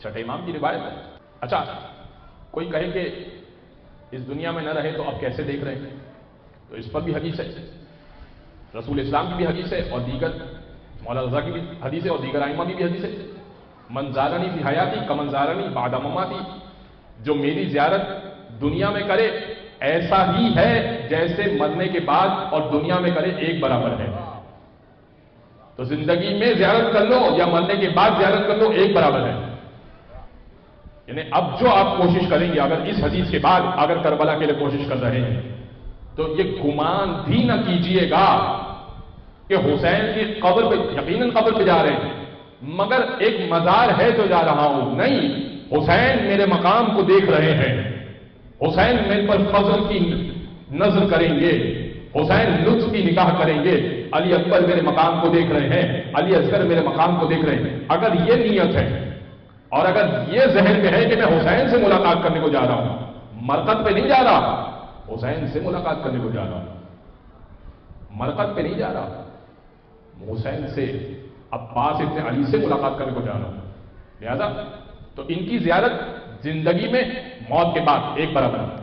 چھٹے امام کی روایت ہے۔ اچھا، کوئی کہے کہ اس دنیا میں نہ رہے تو اب کیسے دیکھ رہے ہیں؟ تو اس پر بھی حدیث ہے، رسول اسلام کی بھی حدیث ہے اور دیگر مولا رضا کی بھی حدیث ہے اور دیگر ائمہ کی بھی حدیث ہے۔ من زارنی فی حیاتی کمن زارنی بعد مماتی، جو میری زیارت دنیا میں کرے ایسا ہی ہے جیسے مرنے کے بعد اور دنیا میں کرے ایک برابر ہے۔ تو زندگی میں زیارت کر لو یا مرنے کے بعد زیارت کر لو، ایک برابر ہے۔ یعنی اب جو آپ کوشش کریں گے، اگر اس حدیث کے بعد اگر کربلا کے لیے کوشش کر رہے ہیں تو یہ گمان بھی نہ کیجئے گا کہ حسین کی قبر پہ، یقیناً قبر پہ جا رہے ہیں مگر ایک مزار ہے تو جا رہا ہوں، نہیں، حسین میرے مقام کو دیکھ رہے ہیں، حسین میرے پر فضل کی نظر کریں گے، حسین لطف کی نگاہ کریں گے، علی اکبر میرے مقام کو دیکھ رہے ہیں، علی اصغر میرے مقام کو دیکھ رہے ہیں۔ اگر یہ نیت ہے اور اگر یہ ذہن میں ہے کہ میں حسین سے ملاقات کرنے کو جا رہا ہوں، مرقد پہ نہیں جا رہا، حسین سے ملاقات کرنے کو جا رہا ہوں، مرقد پہ نہیں جا رہا، حسین سے، عباس ابن علی سے ملاقات کرنے کو جا رہا ہوں۔ لہذا تو ان کی زیارت زندگی میں موت کے بعد ایک برابر ہے۔